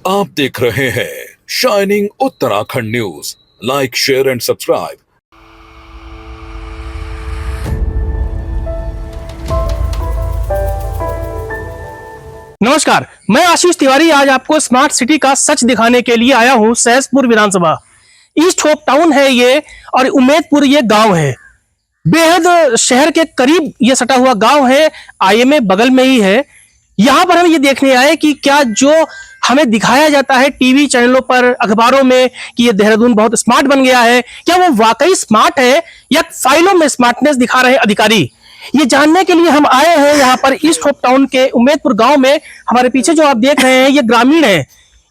आप देख रहे हैं shining Uttarakhand news. Like, share and subscribe. नमस्कार, मैं आशीष तिवारी आज आपको स्मार्ट सिटी का सच दिखाने के लिए आया हूं। सहसपुर विधानसभा ईस्ट होप टाउन है ये, और उम्मेदपुर ये गांव है। बेहद शहर के करीब ये सटा हुआ गांव है। आईएमए बगल में ही है। यहाँ पर हम ये देखने आए कि क्या जो हमें दिखाया जाता है टीवी चैनलों पर, अखबारों में कि ये देहरादून बहुत स्मार्ट बन गया है, क्या वो वाकई स्मार्ट है या फाइलों में स्मार्टनेस दिखा रहे अधिकारी? ये जानने के लिए हम आए हैं यहाँ पर ईस्ट होप टाउन के उम्मेदपुर गांव में। हमारे पीछे जो आप देख रहे हैं ये ग्रामीण है।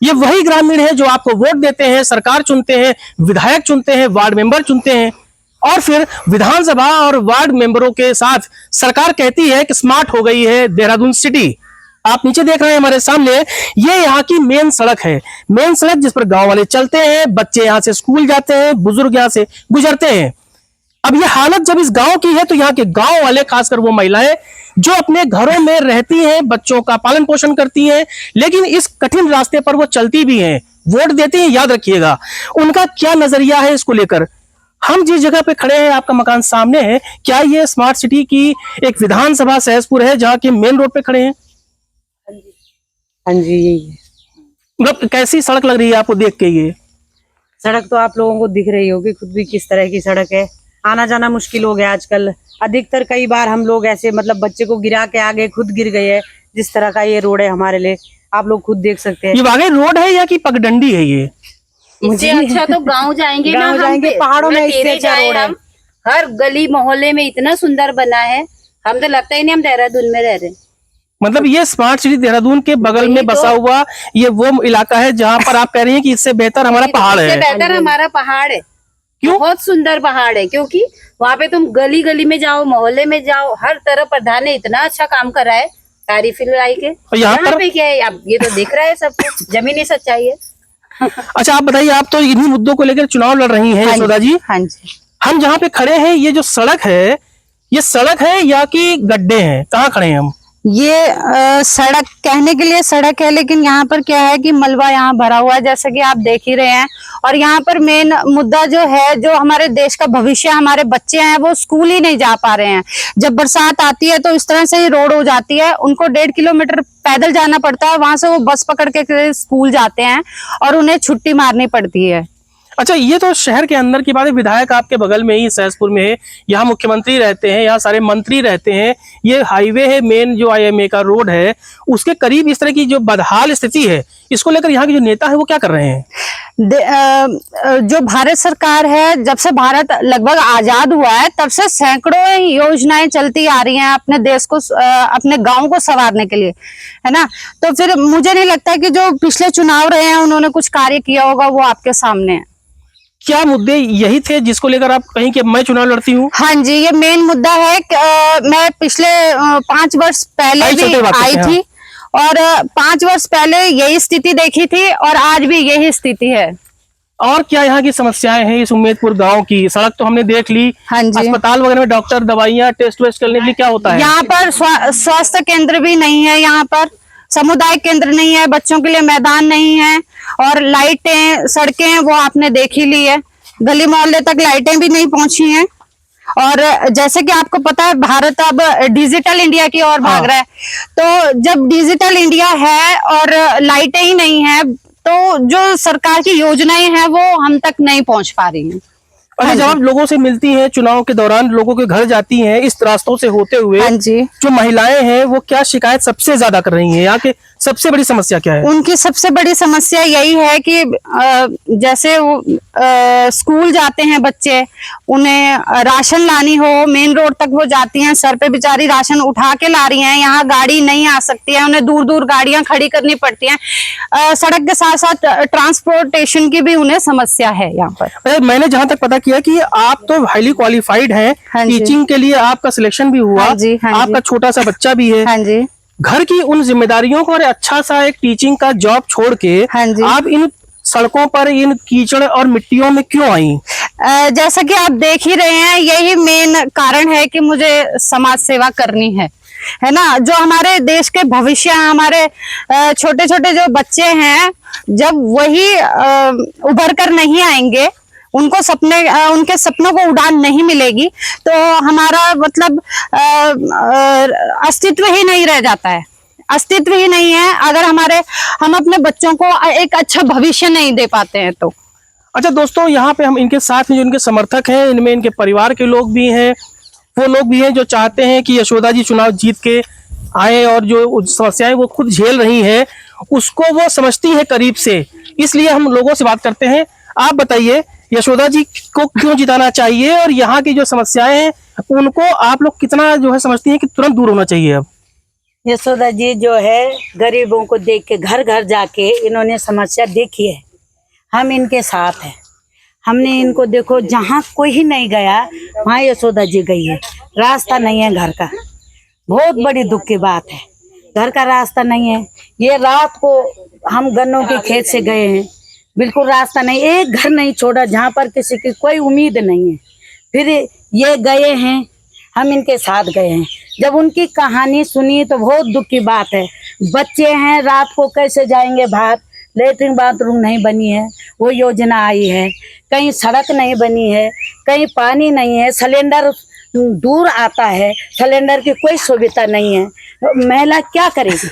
ये वही ग्रामीण है जो आपको वोट देते हैं, सरकार चुनते हैं, विधायक चुनते हैं, वार्ड मेंबर चुनते हैं, और फिर विधानसभा और वार्ड मेंबरों के साथ सरकार कहती है कि स्मार्ट हो गई है देहरादून सिटी। आप नीचे देख रहे हैं हमारे सामने, ये यहाँ की मेन सड़क है। मेन सड़क जिस पर गांव वाले चलते हैं, बच्चे यहाँ से स्कूल जाते हैं, बुजुर्ग यहाँ से गुजरते हैं। अब ये हालत जब इस गांव की है तो यहाँ के गांव वाले, खासकर वो महिलाएं जो अपने घरों में रहती हैं, बच्चों का पालन पोषण करती हैं, लेकिन इस कठिन रास्ते पर वो चलती भी हैं, वोट देती हैं, याद रखिएगा। उनका क्या नजरिया है इसको लेकर? हम जिस जगह पे खड़े हैं, आपका मकान सामने है, क्या ये स्मार्ट सिटी की एक विधानसभा सहसपुर है जहाँ के मेन रोड पे खड़े हैं? हाँ जी, यही है। मतलब कैसी सड़क लग रही है आपको देख के? ये सड़क तो आप लोगों को दिख रही होगी खुद भी किस तरह की सड़क है। आना जाना मुश्किल हो गया आजकल। अधिकतर कई बार हम लोग ऐसे मतलब बच्चे को गिरा के आ गए, खुद गिर गए है। जिस तरह का ये रोड है हमारे लिए, आप लोग खुद देख सकते हैं। ये वाकई रोड है या कि पगडंडी है? ये इससे अच्छा तो गांव जाएंगे ना, गाँव जाएंगे, पहाड़ों में इससे अच्छा रोड है। हर गली मोहल्ले में इतना सुंदर बना है, हम तो लगता ही नहीं हम देहरादून में रह रहे। मतलब ये स्मार्ट सिटी देहरादून के बगल में बसा हुआ ये वो इलाका है जहाँ पर आप कह रही हैं कि इससे बेहतर हमारा पहाड़ है। इससे बेहतर हमारा पहाड़ है। क्यों? बहुत सुंदर पहाड़ है, क्योंकि वहाँ पे तुम गली गली में जाओ, मोहल्ले में जाओ, हर तरफ प्रधान ने इतना अच्छा काम करा है, तारीफ लाई के। यहाँ पर पे क्या है, अब ये तो दिख रहा है सब कुछ, जमीनी सच्चाई है। अच्छा, आप बताइए, आप तो इन्हीं मुद्दों को लेकर चुनाव लड़ रही हैं यशोदा जी। हाँ जी। हम जहाँ पे खड़े हैं, ये जो सड़क है, ये सड़क है या कि गड्ढे हैं? कहाँ खड़े हैं हम? ये सड़क कहने के लिए सड़क है, लेकिन यहाँ पर क्या है कि मलबा यहाँ भरा हुआ है, जैसे कि आप देख ही रहे हैं। और यहाँ पर मेन मुद्दा जो है, जो हमारे देश का भविष्य, हमारे बच्चे हैं वो स्कूल ही नहीं जा पा रहे हैं। जब बरसात आती है तो इस तरह से ही रोड हो जाती है, उनको 1.5 किलोमीटर पैदल जाना पड़ता है, वहां से वो बस पकड़ के स्कूल जाते हैं और उन्हें छुट्टी मारनी पड़ती है। अच्छा, ये तो शहर के अंदर की बात है। विधायक आपके बगल में ही सहसपुर में है, यहाँ मुख्यमंत्री रहते हैं, यहाँ सारे मंत्री रहते हैं। ये हाईवे है, मेन जो आईएमए का रोड है, उसके करीब इस तरह की जो बदहाल स्थिति है, इसको लेकर यहाँ के जो नेता है वो क्या कर रहे हैं? जो भारत सरकार है, जब से भारत लगभग आजाद हुआ है तब से सैकड़ों योजनाएं चलती आ रही हैं अपने देश को, अपने गांव को संवारने के लिए, है ना। तो फिर मुझे नहीं लगता कि जो पिछले चुनाव रहे हैं उन्होंने कुछ कार्य किया होगा, वो आपके सामने है। क्या मुद्दे यही थे जिसको लेकर आप कहीं कि मैं चुनाव लड़ती हूँ? हाँ जी, ये मेन मुद्दा है कि मैं पिछले 5 वर्ष पहले भी आई थी, और 5 वर्ष पहले यही स्थिति देखी थी और आज भी यही स्थिति है। और क्या यहाँ की समस्याएं हैं इस उम्मेदपुर गांव की? सड़क तो हमने देख ली। हाँ जी। अस्पताल वगैरह में डॉक्टर, दवाइयाँ, टेस्ट वेस्ट करने के लिए क्या होता है? यहाँ पर स्वास्थ्य केंद्र भी नहीं है, यहाँ पर सामुदायिक केंद्र नहीं है, बच्चों के लिए मैदान नहीं है, और लाइटें, सड़कें वो आपने देख ही ली है, गली मोहल्ले तक लाइटें भी नहीं पहुंची हैं। और जैसे कि आपको पता है भारत अब डिजिटल इंडिया की ओर भाग रहा है, तो जब डिजिटल इंडिया है और लाइटें ही नहीं है, तो जो सरकार की योजनाएं हैं वो हम तक नहीं पहुंच पा रही हैं। अच्छा, जब आप लोगों से मिलती हैं चुनाव के दौरान, लोगों के घर जाती हैं इस रास्तों से होते हुए, हाँ जी, जो महिलाएं हैं वो क्या शिकायत सबसे ज्यादा कर रही हैं? यहाँ के सबसे बड़ी समस्या क्या है? उनकी सबसे बड़ी समस्या यही है कि जैसे वो स्कूल जाते हैं बच्चे, उन्हें राशन लानी हो, मेन रोड तक वो जाती हैं, सर पे बेचारी राशन उठा के ला रही हैं, यहाँ गाड़ी नहीं आ सकती है, उन्हें दूर दूर गाड़ियां खड़ी करनी पड़ती हैं। सड़क के साथ साथ ट्रांसपोर्टेशन की भी उन्हें समस्या है यहाँ पर। मैंने जहाँ तक पता किया कि आप तो हाईली क्वालिफाइड हैं, हाँ जी। टीचिंग के लिए आपका सिलेक्शन भी हुआ। हाँ जी, हाँ जी। आपका छोटा सा बच्चा भी है। हाँ जी। घर की उन जिम्मेदारियों को और अच्छा सा एक टीचिंग का जॉब छोड़ के हाँ जी। आप इन सड़कों पर, इन कीचड़ और मिट्टियों में क्यों आई? जैसा कि आप देख ही रहे हैं, यही मेन कारण है कि मुझे समाज सेवा करनी है। है ना, जो हमारे देश के भविष्य, हमारे छोटे छोटे जो बच्चे हैं, जब वही उभर कर नहीं आएंगे, उनको उनके सपनों को उड़ान नहीं मिलेगी, तो हमारा मतलब अस्तित्व ही नहीं रह जाता है, अस्तित्व ही नहीं है अगर हम अपने बच्चों को एक अच्छा भविष्य नहीं दे पाते हैं तो। अच्छा दोस्तों, यहाँ पे हम इनके साथ में जो इनके समर्थक हैं, इनमें इनके परिवार के लोग भी हैं, वो लोग भी हैं जो चाहते हैं कि यशोदा जी चुनाव जीत के आए और जो समस्याएं वो खुद झेल रही हैं उसको वो समझती है करीब से, इसलिए हम लोगों से बात करते हैं। आप बताइए, यशोदा जी को क्यों जिताना चाहिए और यहाँ की जो समस्याएं हैं उनको आप लोग कितना जो है समझती हैं कि तुरंत दूर होना चाहिए? अब यशोदा जी जो है गरीबों को देख के घर घर जाके इन्होंने समस्या देखी है, हम इनके साथ हैं। हमने इनको देखो, जहाँ कोई नहीं गया वहाँ यशोदा जी गई है। रास्ता नहीं है घर का, बहुत बड़ी दुख की बात है, घर का रास्ता नहीं है। ये रात को हम गन्नों के खेत से गए हैं, बिल्कुल रास्ता नहीं, एक घर नहीं छोड़ा जहाँ पर किसी की कोई उम्मीद नहीं है। फिर ये गए हैं, हम इनके साथ गए हैं। जब उनकी कहानी सुनी तो बहुत दुख की बात है। बच्चे हैं, रात को कैसे जाएंगे बाहर, लेटरिन बाथरूम नहीं बनी है, वो योजना आई है, कहीं सड़क नहीं बनी है, कहीं पानी नहीं है, सिलेंडर दूर आता है, सिलेंडर की कोई सुविधा नहीं है। महिला क्या करेगी?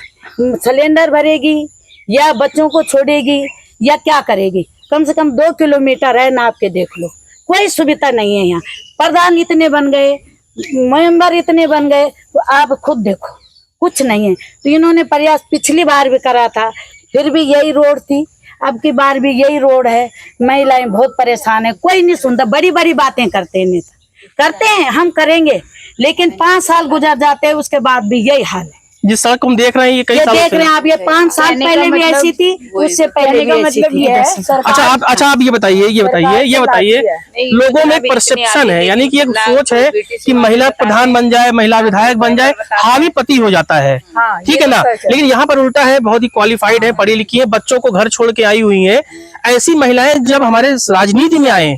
सिलेंडर भरेगी या बच्चों को छोड़ेगी या क्या करेगी? कम से कम 2 किलोमीटर है, नाप के देख लो, कोई सुविधा नहीं है यहाँ। प्रधान इतने बन गए, मेंबर इतने बन गए, तो आप खुद देखो कुछ नहीं है। तो इन्होंने प्रयास पिछली बार भी करा था, फिर भी यही रोड थी, अब की बार भी यही रोड है। महिलाएं बहुत परेशान है, कोई नहीं सुनता, बड़ी बड़ी बातें करते हैं नेता, करते हैं हम करेंगे, लेकिन 5 साल गुजर जाते हैं, उसके बाद भी यही हाल है। जिस सड़क हम देख रहे हैं ये कई सालों देख से रहे हैं आप, ये 5 साल पहले भी ऐसी थी, उससे पहले भी ऐसी थी। अच्छा आप ये बताइए लोगों में एक परसेप्शन है, यानी कि एक सोच है कि महिला प्रधान बन जाए, महिला विधायक बन जाए, हावी पति हो जाता है, ठीक है ना? लेकिन यहाँ पर उल्टा है, बहुत ही क्वालिफाइड है, पढ़ी लिखी है, बच्चों को घर छोड़ के आई हुई है। ऐसी महिलाएं जब हमारे राजनीति में आए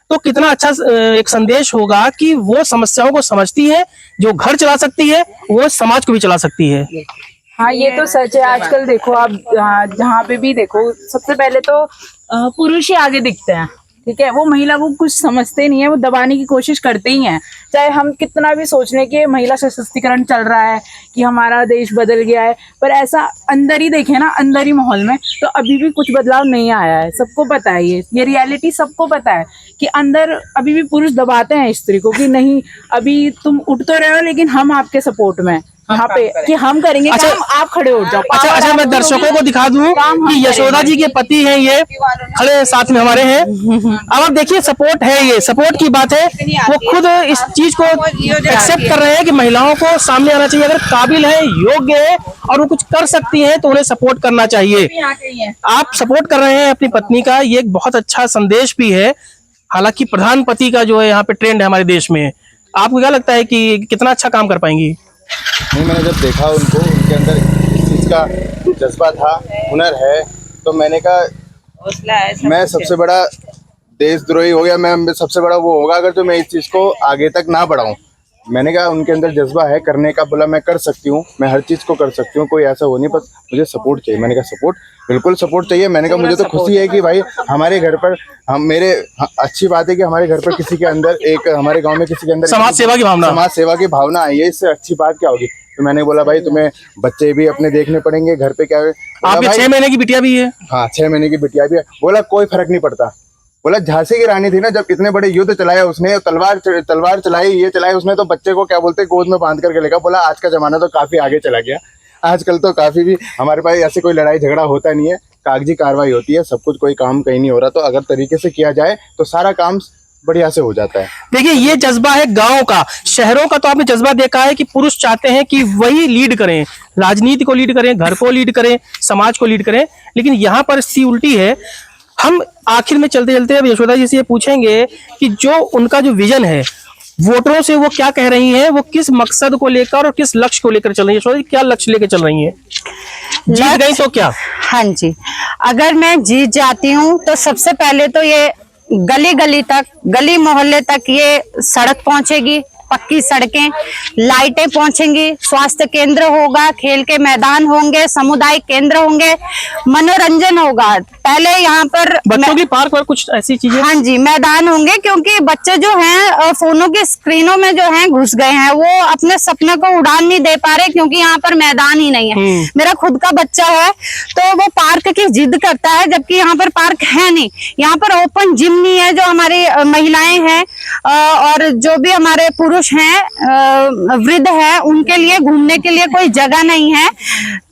तो कितना अच्छा एक संदेश होगा कि वो समस्याओं को समझती है, जो घर चला सकती है वो समाज को भी चला सकती है। हाँ, ये तो सच है। आजकल देखो आप, जहाँ पे भी देखो, सबसे पहले तो पुरुष ही आगे दिखते हैं, ठीक है? वो महिला को कुछ समझते नहीं है, वो दबाने की कोशिश करते ही हैं। चाहे हम कितना भी सोच लें कि महिला सशक्तिकरण चल रहा है, कि हमारा देश बदल गया है, पर ऐसा अंदर ही देखें ना, अंदर ही माहौल में, तो अभी भी कुछ बदलाव नहीं आया है। सबको पता है, ये रियलिटी सबको पता है कि अंदर अभी भी पुरुष दबाते हैं स्त्री को कि नहीं, अभी तुम उठ तो रहे हो लेकिन हम आपके सपोर्ट में यहाँ पे कि हम करेंगे काम, आप खड़े हो जाओ। अच्छा मैं दर्शकों को दिखा दूं कि यशोदा जी के पति हैं, ये खड़े साथ में हमारे हैं। अब आप देखिए, सपोर्ट है, ये सपोर्ट की बात है, वो खुद इस चीज को एक्सेप्ट कर रहे हैं कि महिलाओं को सामने आना चाहिए, अगर काबिल है, योग्य है और वो कुछ कर सकती हैं तो उन्हें सपोर्ट करना चाहिए। आप सपोर्ट कर रहे हैं अपनी पत्नी का, ये एक बहुत अच्छा संदेश भी है। हालांकि प्रधान पति का जो है यहाँ पे ट्रेंड है हमारे देश में, आपको क्या लगता है कि कितना अच्छा काम कर पाएंगी? नहीं, मैंने जब देखा उनको, उनके अंदर इस चीज़ का जज्बा था, हुनर है, तो मैंने कहा मैं सबसे बड़ा देशद्रोही हो गया, मैं सबसे बड़ा वो होगा अगर तो मैं इस चीज़ को आगे तक ना बढ़ाऊं। मैंने कहा उनके अंदर जज्बा है करने का, बोला मैं कर सकती हूँ, मैं हर चीज़ को कर सकती हूँ, कोई ऐसा हो नहीं, बस मुझे सपोर्ट चाहिए। मैंने कहा सपोर्ट, बिल्कुल सपोर्ट चाहिए। मैंने कहा मुझे तो खुशी है कि भाई हमारे घर पर अच्छी बात है कि हमारे घर पर किसी के अंदर, एक हमारे गांव में किसी के अंदर समाज सेवा की भावना आई है, इससे अच्छी बात क्या होगी? तो मैंने बोला भाई तुम्हें बच्चे भी अपने देखने पड़ेंगे, घर पे क्या है, आपके 6 महीने की बिटिया भी है? हाँ, 6 महीने की बिटिया भी है। बोला कोई फर्क नहीं पड़ता। बोला झांसी की रानी थी ना, जब इतने बड़े युद्ध चलाया उसने, तलवार चलाई, ये चलाई उसने, तो बच्चे को क्या बोलते गोद में बांध करके लेगा। बोला आज का जमाना तो काफी आगे चला गया, आजकल तो काफी भी हमारे पास ऐसे कोई लड़ाई झगड़ा होता नहीं है, कागजी कार्रवाई होती है, सब कुछ, कोई काम कहीं नहीं हो रहा। तो अगर तरीके से किया जाए तो सारा काम बढ़िया से हो जाता है। देखिए, ये जज्बा है गांव का। शहरों का तो आपने जज्बा देखा है कि पुरुष चाहते हैं कि वही लीड करें, राजनीति को लीड करें, घर को लीड करें, समाज को लीड करें, लेकिन यहाँ पर स्थिति उल्टी है। हम आखिर में चलते चलते अब यशोदा जी से ये पूछेंगे कि जो उनका जो विजन है, वोटरों से वो क्या कह रही हैं, वो किस मकसद को लेकर और किस लक्ष्य को लेकर चल रही है? यशोदा जी, क्या लक्ष्य लेकर चल रही हैं? जीत गई तो क्या? हाँ जी, अगर मैं जीत जाती हूँ तो सबसे पहले तो ये गली गली तक, गली मोहल्ले तक ये सड़क पहुंचेगी, पक्की सड़कें, लाइटें पहुंचेंगी, स्वास्थ्य केंद्र होगा, खेल के मैदान होंगे, सामुदायिक केंद्र होंगे, मनोरंजन होगा। पहले यहाँ पर बच्चों की पार्क और कुछ ऐसी चीजें। हाँ जी, मैदान होंगे, क्योंकि बच्चे जो हैं फोनों की स्क्रीनों में जो हैं घुस गए हैं, वो अपने सपने को उड़ान नहीं दे पा रहे, क्योंकि यहाँ पर मैदान ही नहीं है। मेरा खुद का बच्चा है, तो वो पार्क की जिद करता है, जबकि यहाँ पर पार्क है नहीं। यहाँ पर ओपन जिम नहीं है, जो हमारी महिलाएं हैं और जो भी हमारे पुरुष हैं, वृद्ध हैं, उनके लिए घूमने के लिए कोई जगह नहीं है।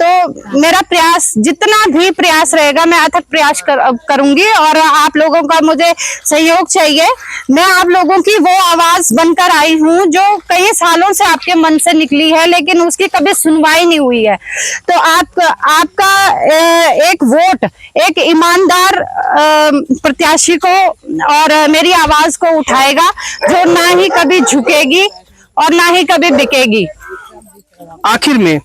तो मेरा प्रयास, जितना भी प्रयास रहेगा, मैं अथक प्रयास करूंगी और आप लोगों का मुझे सहयोग चाहिए। मैं आप लोगों की वो आवाज बनकर आई हूँ जो कई सालों से आपके मन से निकली है, लेकिन उसकी कभी सुनवाई नहीं हुई है। तो आपका एक वोट एक ईमानदार प्रत्याशी को और मेरी आवाज को उठाएगा, जो ना ही कभी झुकेगी और ना ही कभी बिकेगी। आखिर में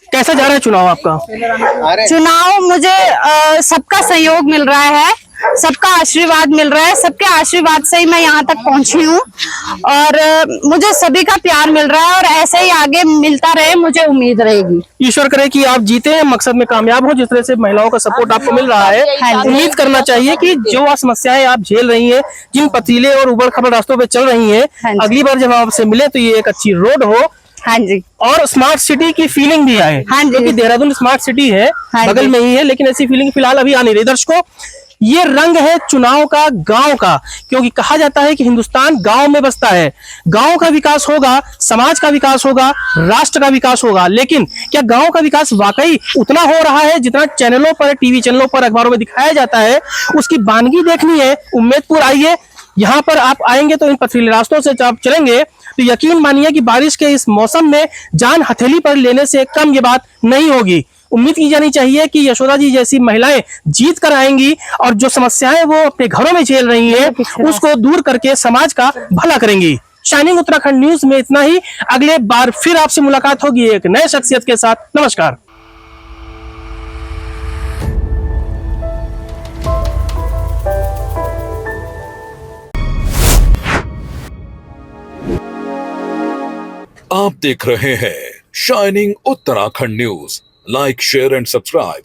कैसा जा रहा है चुनाव आपका? चुनाव मुझे सबका सहयोग मिल रहा है, सबका आशीर्वाद मिल रहा है, सबके आशीर्वाद से ही मैं यहाँ तक पहुंची हूँ और मुझे सभी का प्यार मिल रहा है और ऐसे ही आगे मिलता रहे, मुझे उम्मीद रहेगी। ईश्वर करे कि आप जीते, मकसद में कामयाब हो। जिस तरह से महिलाओं का सपोर्ट आपको मिल रहा है, उम्मीद करना चाहिए कि जो समस्याएं आप झेल रही हैं, जिन पथरीले और उबड़ खाबड़ रास्तों पे चल रही हैं, अगली बार जब आपसे मिले तो ये एक अच्छी रोड हो। हाँ जी, और स्मार्ट सिटी की फीलिंग भी आए। हाँ जी, क्योंकि देहरादून स्मार्ट सिटी है, बगल में ही है, लेकिन ऐसी फीलिंग फिलहाल अभी आ नहीं रही। दर्शकों, ये रंग है चुनाव का, गांव का, क्योंकि कहा जाता है कि हिंदुस्तान गांव में बसता है। गांव का विकास होगा, समाज का विकास होगा, राष्ट्र का विकास होगा। लेकिन क्या गांव का विकास वाकई उतना हो रहा है जितना चैनलों पर, टीवी चैनलों पर, अखबारों में दिखाया जाता है? उसकी बानगी देखनी है। उम्मेदपुर आइए, यहाँ पर आप आएंगे तो इन पथरीले रास्तों से आप चलेंगे तो यकीन मानिए कि बारिश के इस मौसम में जान हथेली पर लेने से कम ये बात नहीं होगी। उम्मीद की जानी चाहिए कि यशोदा जी जैसी महिलाएं जीत कर आएंगी और जो समस्याएं वो अपने घरों में झेल रही हैं, उसको दूर करके समाज का भला करेंगी। शाइनिंग उत्तराखंड न्यूज में इतना ही। अगले बार फिर आपसे मुलाकात होगी एक नए शख्सियत के साथ। नमस्कार। आप देख रहे हैं shining Uttarakhand news. Like, share and subscribe